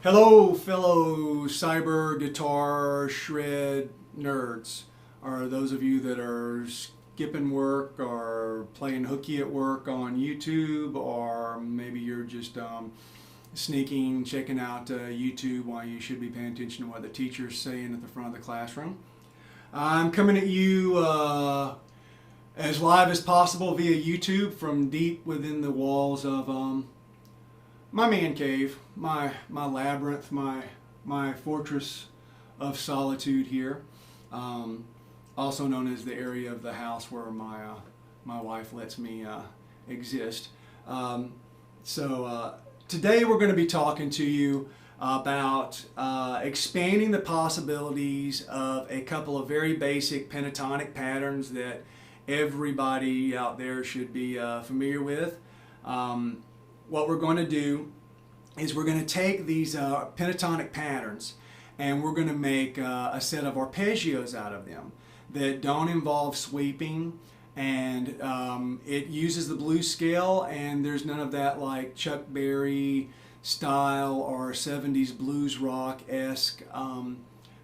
Hello, fellow cyber guitar shred nerds, or those of you that are skipping work or playing hooky at work on YouTube, or maybe you're just sneaking, checking out YouTube while you should be paying attention to what the teacher's saying at the front of the classroom. I'm coming at you as live as possible via YouTube from deep within the walls of my man cave, my labyrinth, my fortress of solitude here, also known as the area of the house where my wife lets me exist. Today we're going to be talking to you about expanding the possibilities of a couple of very basic pentatonic patterns that everybody out there should be familiar with. What we're going to do is we're going to take these pentatonic patterns and we're going to make a set of arpeggios out of them that don't involve sweeping, and it uses the blues scale, and there's none of that like Chuck Berry style or 70s blues rock-esque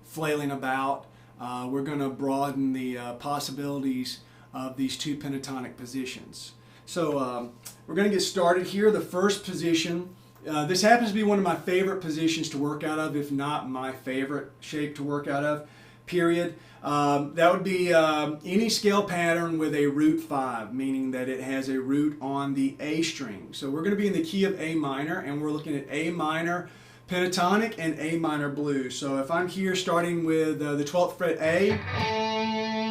flailing about. We're going to broaden the possibilities of these two pentatonic positions. So we're going to get started here. The first position, this happens to be one of my favorite positions to work out of, if not my favorite shape to work out of, period. That would be any scale pattern with a root 5, meaning that it has a root on the A string. So we're going to be in the key of A minor, and we're looking at A minor pentatonic and A minor blues. So if I'm here starting with the 12th fret A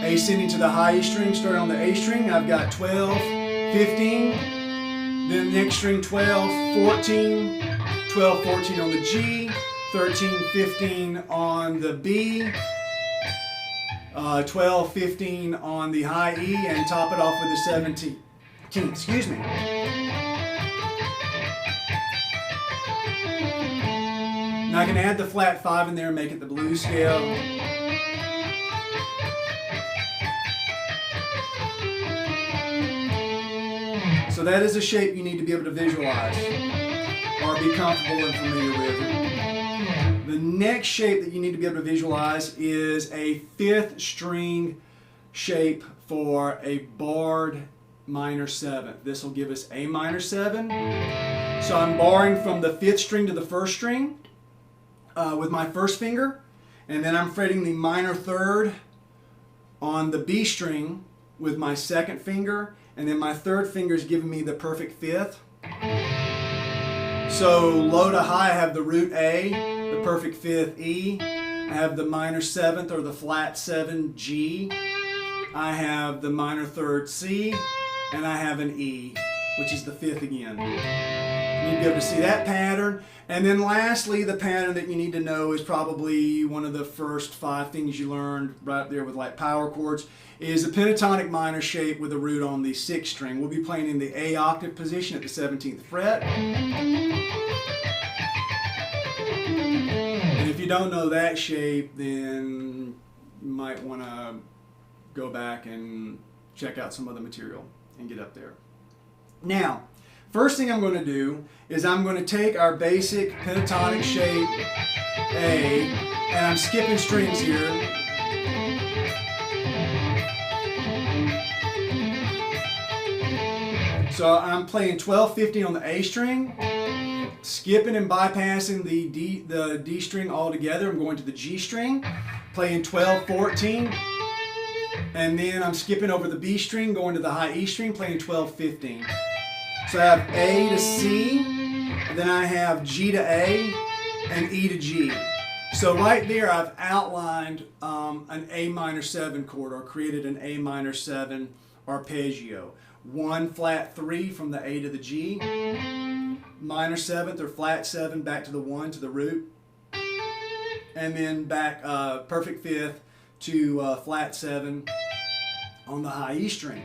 ascending to the high E string, starting on the A string, I've got 12, 15, then the next string 12, 14, 12, 14 on the G, 13, 15 on the B, 12, 15 on the high E, and top it off with the 17, excuse me. Now I can add the flat 5 in there and make it the blues scale. So that is a shape you need to be able to visualize or be comfortable and familiar with. The next shape that you need to be able to visualize is a 5th string shape for a barred minor 7th. This will give us A minor 7. So I'm barring from the 5th string to the 1st string with my first finger, and then I'm fretting the minor 3rd on the B string with my 2nd finger, and then my 3rd finger is giving me the perfect 5th. So low to high I have the root A, the perfect 5th E, I have the minor 7th or the flat 7 G, I have the minor 3rd C, and I have an E, which is the 5th again. You need to be able to see that pattern. And then lastly, the pattern that you need to know is probably one of the first 5 things you learned right there with like power chords, is a pentatonic minor shape with a root on the 6th string. We'll be playing in the A octave position at the 17th fret. And if you don't know that shape, then you might want to go back and check out some other material and get up there. Now, first thing I'm going to do is I'm going to take our basic pentatonic shape A, and I'm skipping strings here. So I'm playing 12, 15 on the A string, skipping and bypassing the D string altogether. I'm going to the G string, playing 12, 14, and then I'm skipping over the B string, going to the high E string, playing 12, 15. So I have A to C, and then I have G to A, and E to G. So right there I've outlined an A minor 7 chord, or created an A minor 7 arpeggio. 1 flat 3 from the A to the G, minor 7th or flat 7 back to the 1 to the root, and then back perfect 5th to flat 7 on the high E string.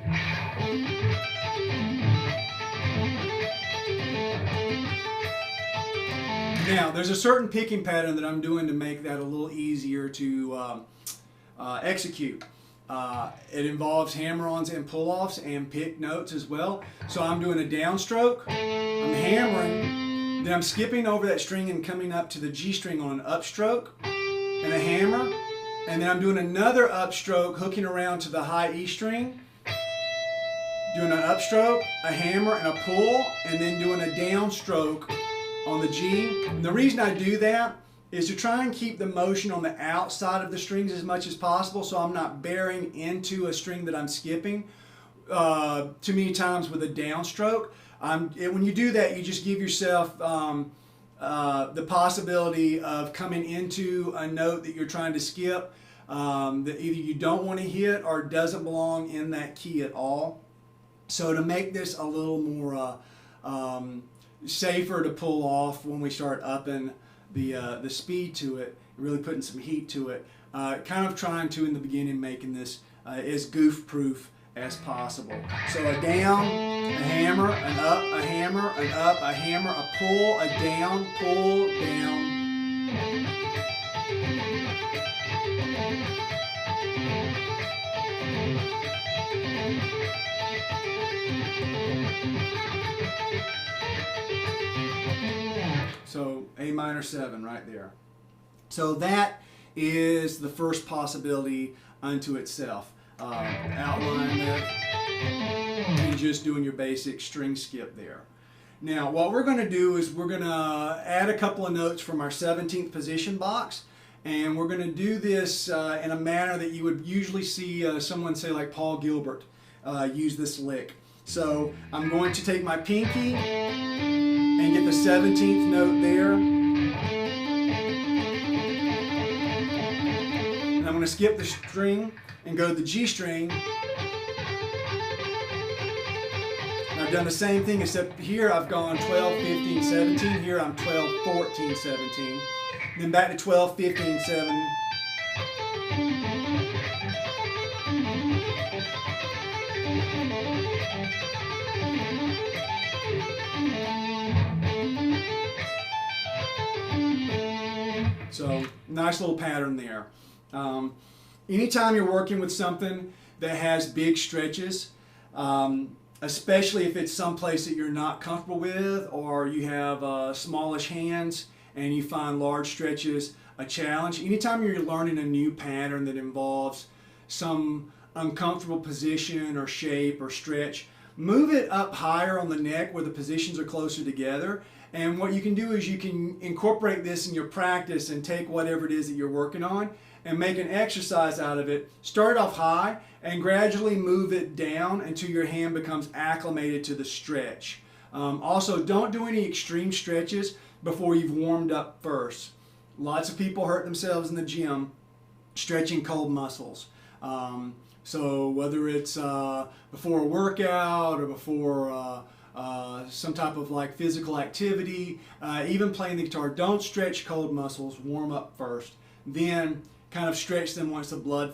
Now, there's a certain picking pattern that I'm doing to make that a little easier to execute. It involves hammer-ons and pull-offs and pick notes as well. So I'm doing a downstroke, I'm hammering, Then I'm skipping over that string and coming up to the G string on an upstroke and a hammer. And then I'm doing another upstroke, hooking around to the high E string, doing an upstroke, a hammer, and a pull, and then doing a downstroke on the G. And the reason I do that is to try and keep the motion on the outside of the strings as much as possible, so I'm not bearing into a string that I'm skipping too many times with a downstroke. When you do that, you just give yourself the possibility of coming into a note that you're trying to skip that either you don't want to hit or doesn't belong in that key at all. So to make this a little more safer to pull off when we start upping the speed to it, really putting some heat to it, kind of trying to in the beginning making this as goof proof as possible. So a down, a hammer, an up, a hammer, an up, a hammer, a pull, a down, pull, down. So A minor 7 right there. So that is the first possibility unto itself. Outline that and just doing your basic string skip there. Now what we're going to do is we're going to add a couple of notes from our 17th position box, and we're going to do this in a manner that you would usually see someone say like Paul Gilbert use this lick. So I'm going to take my pinky and get the 17th note there, and I'm going to skip the string and go to the G string. And I've done the same thing, except here I've gone 12, 15, 17. Here I'm 12, 14, 17. Then back to 12, 15, 7. So nice little pattern there. Anytime you're working with something that has big stretches, especially if it's someplace that you're not comfortable with, or you have smallish hands and you find large stretches a challenge, anytime you're learning a new pattern that involves some uncomfortable position or shape or stretch, move it up higher on the neck where the positions are closer together. And what you can do is you can incorporate this in your practice and take whatever it is that you're working on and make an exercise out of it. Start off high and gradually move it down until your hand becomes acclimated to the stretch. Also, don't do any extreme stretches before you've warmed up first. Lots of people hurt themselves in the gym stretching cold muscles. So whether it's before a workout or before some type of like physical activity, even playing the guitar, don't stretch cold muscles. Warm up first, then kind of stretch them once the blood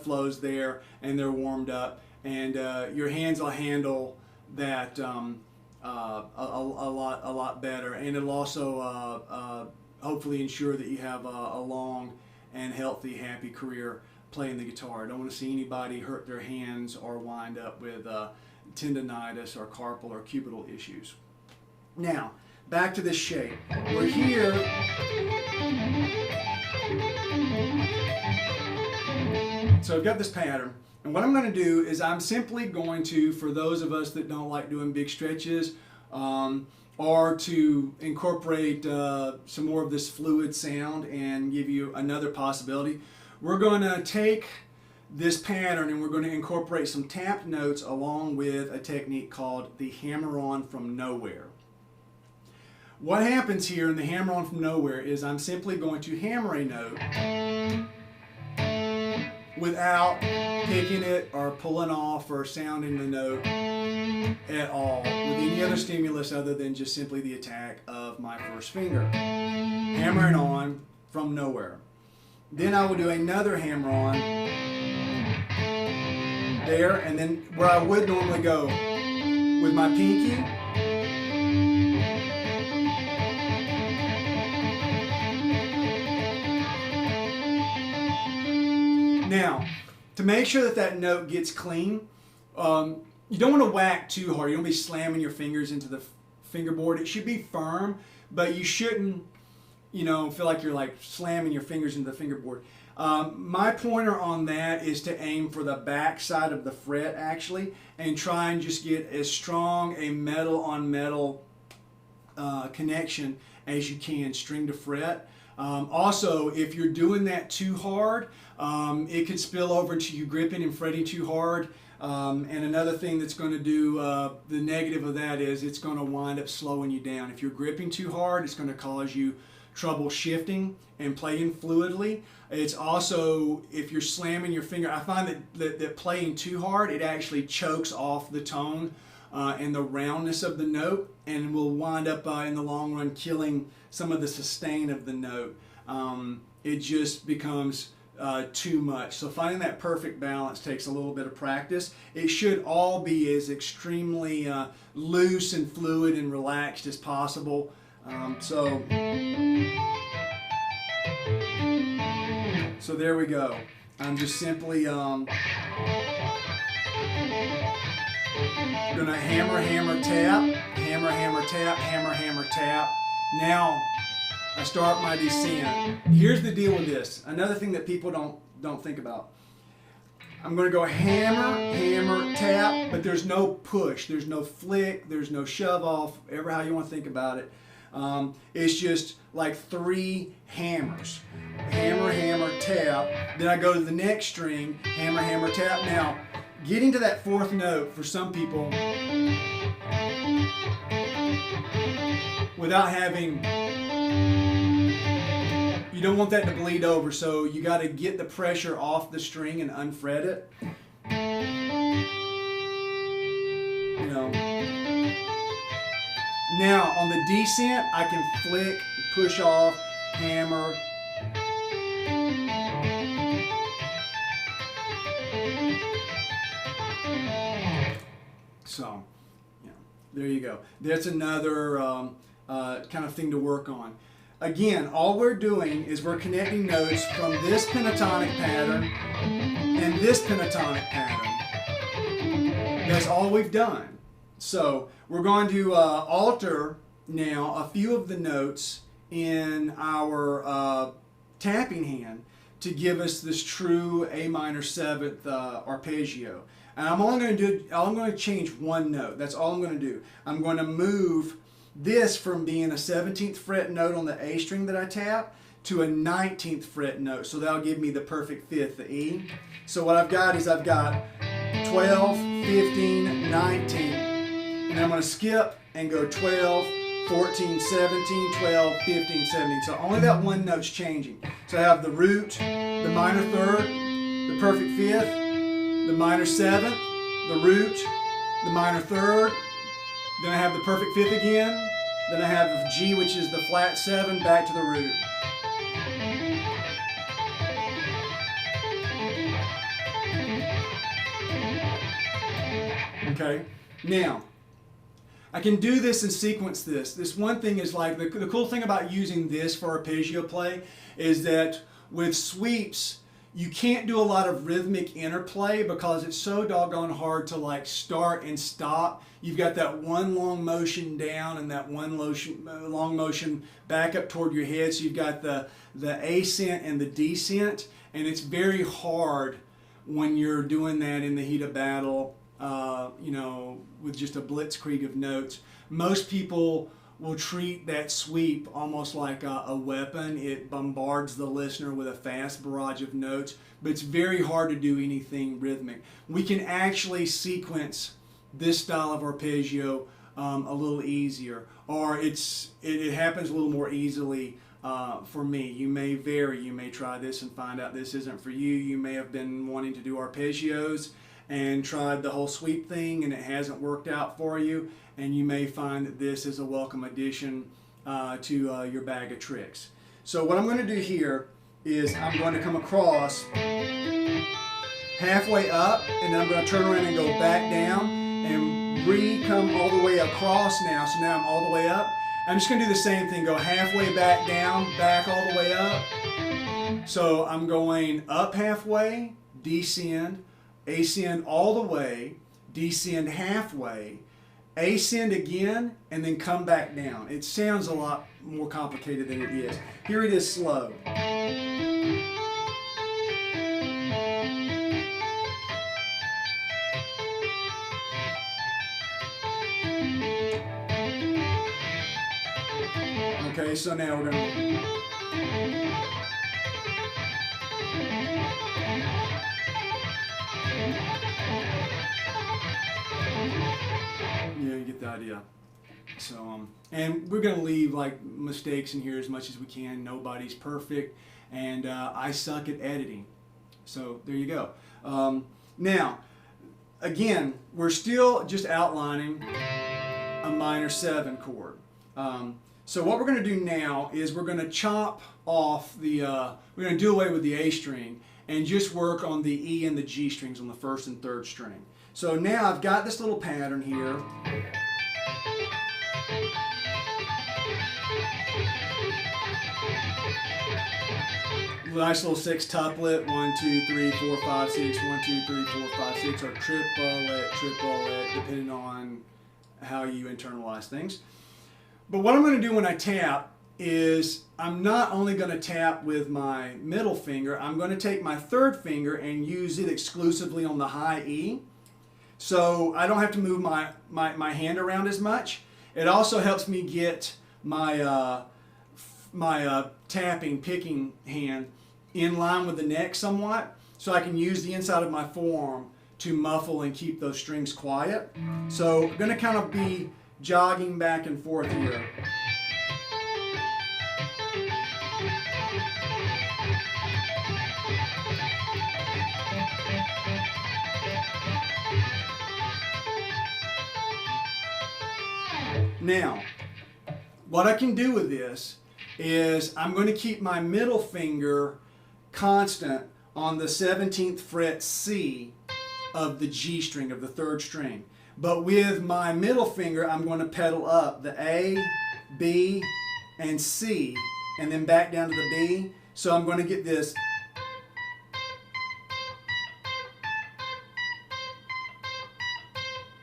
flows there and they're warmed up, and your hands will handle that a lot better, and it'll also hopefully ensure that you have a long and healthy, happy career playing the guitar. I don't want to see anybody hurt their hands or wind up with tendonitis or carpal or cubital issues. Now, back to this shape. We're here. So I've got this pattern, and what I'm going to do is I'm simply going to, for those of us that don't like doing big stretches, or to incorporate some more of this fluid sound and give you another possibility, we're going to take this pattern and we're going to incorporate some tapped notes along with a technique called the hammer-on from nowhere. What happens here in the hammer-on from nowhere is I'm simply going to hammer a note without picking it or pulling off or sounding the note at all with any other stimulus other than just simply the attack of my first finger. Hammering on from nowhere. Then I will do another hammer-on there, and then where I would normally go with my pinky, now to make sure that that note gets clean, you don't want to whack too hard. You don't want to be slamming your fingers into the fingerboard. It should be firm, but you shouldn't, you know, feel like you're like slamming your fingers into the fingerboard. My pointer on that is to aim for the back side of the fret actually, and try and just get as strong a metal on metal connection as you can, string to fret. Also, if you're doing that too hard, it could spill over into you gripping and fretting too hard. And another thing that's going to do, the negative of that is it's going to wind up slowing you down. If you're gripping too hard, it's going to cause you trouble shifting and playing fluidly. It's also, if you're slamming your finger, I find that playing too hard, it actually chokes off the tone and the roundness of the note, and will wind up in the long run killing some of the sustain of the note. It just becomes too much. So finding that perfect balance takes a little bit of practice. It should all be as extremely loose and fluid and relaxed as possible. So there we go. I'm just simply gonna hammer, hammer, tap, hammer, hammer, tap, hammer, hammer, tap. Now I start my descent. Here's the deal with this. Another thing that people don't think about. I'm going to go hammer, hammer, tap, but there's no push, there's no flick, there's no shove off, ever how you want to think about it. It's just like 3 hammers. Hammer, hammer, tap. Then I go to the next string, hammer, hammer, tap. Now, getting to that 4th note for some people, without having, you don't want that to bleed over, so you got to get the pressure off the string and unfret it. You know. Now on the descent, I can flick, push off, hammer. So, yeah, there you go. That's another kind of thing to work on. Again, all we're doing is we're connecting notes from this pentatonic pattern and this pentatonic pattern. That's all we've done. So we're going to alter now a few of the notes in our tapping hand to give us this true A minor 7th arpeggio. And I'm going to change one note. That's all I'm going to do. I'm going to move this from being a 17th fret note on the A string that I tap to a 19th fret note. So that'll give me the perfect 5th, the E. So what I've got is I've got 12, 15, 19. And I'm going to skip and go 12, 14, 17, 12, 15, 17. So only that one note's changing. So I have the root, the minor 3rd, the perfect 5th, the minor 7th, the root, the minor 3rd, then I have the perfect 5th again, then I have the G, which is the flat 7, back to the root. Okay, now I can do this and sequence this. This one thing is like, the cool thing about using this for arpeggio play is that with sweeps, you can't do a lot of rhythmic interplay because it's so doggone hard to like start and stop. You've got that one long motion down and that one long motion back up toward your head. So you've got the ascent and the descent, and it's very hard when you're doing that in the heat of battle, you know, with just a blitzkrieg of notes. Most people will treat that sweep almost like a weapon. It bombards the listener with a fast barrage of notes, but it's very hard to do anything rhythmic. We can actually sequence this style of arpeggio a little easier, or it happens a little more easily for me. You may vary. You may try this and find out this isn't for you. You may have been wanting to do arpeggios and tried the whole sweep thing and it hasn't worked out for you, and you may find that this is a welcome addition to your bag of tricks. So what I'm going to do here is I'm going to come across halfway up, and then I'm going to turn around and go back down and come all the way across now. So now I'm all the way up. I'm just going to do the same thing, go halfway back down, back all the way up. So I'm going up halfway, descend, ascend all the way, descend halfway, ascend again, and then come back down. It sounds a lot more complicated than it is. Here it is slow. Okay, so now we're going to... Yeah, you get the idea. So, and we're going to leave like mistakes in here as much as we can. Nobody's perfect, and I suck at editing. So there you go. Now, again, we're still just outlining a minor 7 chord. So what we're going to do now is we're going to chop off the, we're going to do away with the A string and just work on the E and the G strings on the 1st and 3rd string. So now I've got this little pattern here. Nice little sextuplet, 1, 2, 3, 4, 5, 6, 1, 2, 3, 4, 5, 6, or triplet, depending on how you internalize things. But what I'm going to do when I tap is I'm not only going to tap with my middle finger, I'm going to take my 3rd finger and use it exclusively on the high E. So I don't have to move my hand around as much. It also helps me get my, tapping, picking hand in line with the neck somewhat, so I can use the inside of my forearm to muffle and keep those strings quiet. So I'm going to kind of be jogging back and forth here. Now, what I can do with this is I'm going to keep my middle finger constant on the 17th fret C of the G string, of the 3rd string. But with my middle finger, I'm going to pedal up the A, B, and C, and then back down to the B. So I'm going to get this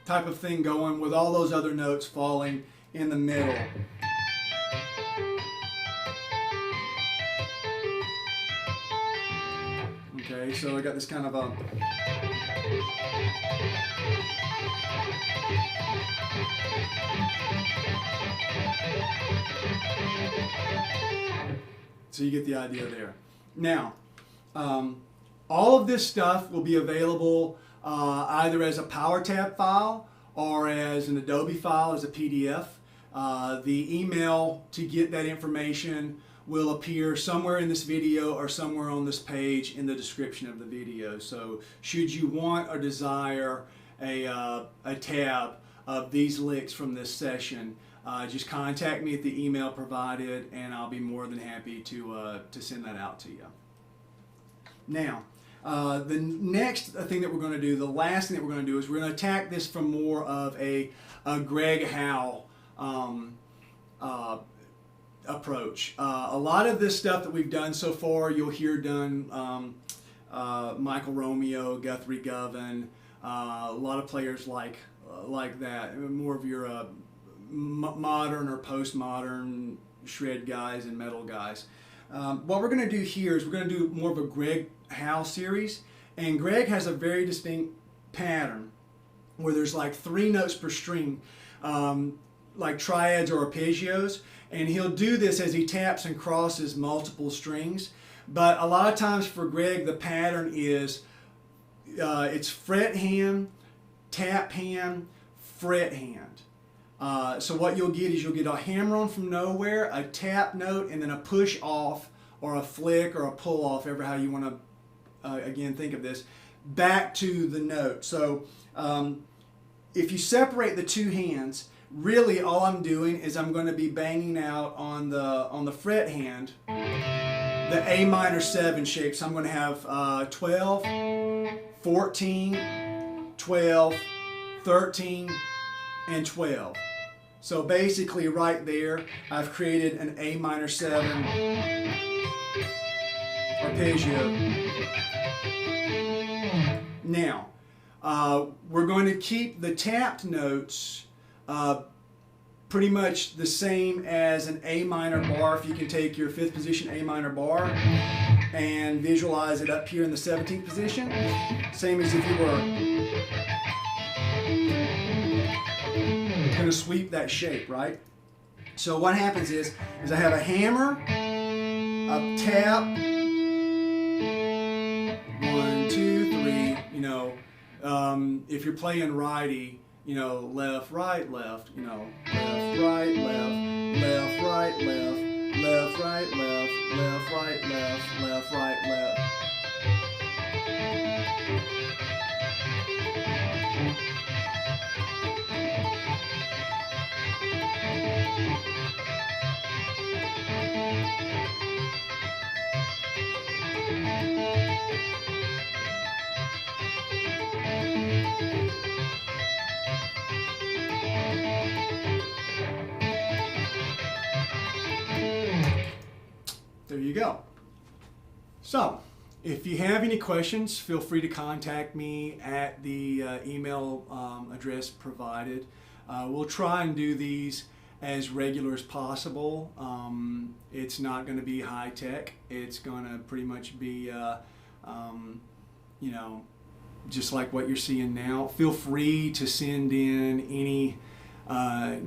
type of thing going with all those other notes falling in the middle. Okay, so I got this kind of a... So you get the idea there. Now, all of this stuff will be available either as a PowerTab file or as an Adobe file, as a PDF. The email to get that information will appear somewhere in this video or somewhere on this page in the description of the video. So should you want or desire a tab of these licks from this session, just contact me at the email provided, and I'll be more than happy to send that out to you. Now, the next thing that we're going to do, the last thing that we're going to do, is we're going to attack this from more of a Greg Howe approach. A lot of this stuff that we've done so far, you'll hear done Michael Romeo, Guthrie Govan, a lot of players like that, more of your modern or postmodern shred guys and metal guys. What we're going to do here is we're going to do more of a Greg Howe series, and Greg has a very distinct pattern where there's like 3 notes per string, like triads or arpeggios, and he'll do this as he taps and crosses multiple strings. But a lot of times for Greg, the pattern is it's fret hand, tap hand, fret hand. So what you'll get is you'll get a hammer on from nowhere, a tap note, and then a push off or a flick or a pull off, ever how you want to again think of this, back to the note. So if you separate the 2 hands, really all I'm doing is I'm going to be banging out on the fret hand the A minor 7 shape. So I'm going to have 12, 14, 12, 13, and 12. So basically right there I've created an A minor 7 arpeggio. Now we're going to keep the tapped notes Pretty much the same as an A minor bar. If you can take your 5th position A minor bar and visualize it up here in the 17th position, same as if you were going to sweep that shape, right? So what happens is I have a hammer, a tap, 1, 2, 3, you know, if you're playing righty, you know, left, right, left, you know, left, right, left, left, right, left, left, right, left, left, right, left, left, right, left. There you go. So, if you have any questions, feel free to contact me at the email address provided. We'll try and do these as regular as possible. It's not going to be high tech. It's going to pretty much be, you know, just like what you're seeing now. Feel free to send in any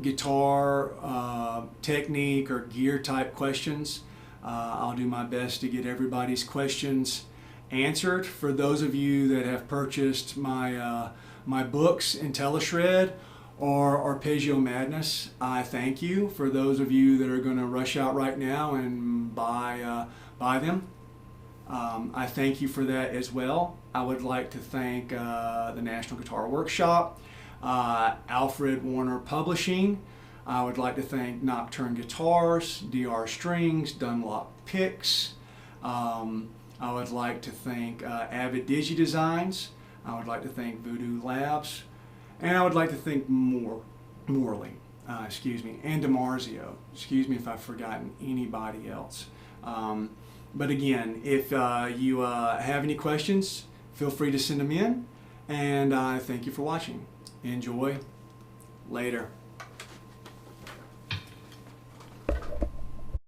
guitar technique or gear type questions. I'll do my best to get everybody's questions answered. For those of you that have purchased my my books, Intelli-Shred or Arpeggio Madness, I thank you. For those of you that are going to rush out right now and buy them, I thank you for that as well. I would like to thank the National Guitar Workshop, Alfred Warner Publishing. I would like to thank Nocturne Guitars, DR Strings, Dunlop Picks. I would like to thank Avid Digi Designs. I would like to thank Voodoo Labs. And I would like to thank Morley, and DiMarzio. Excuse me if I've forgotten anybody else. But again, if you have any questions, feel free to send them in. And I thank you for watching. Enjoy. Later.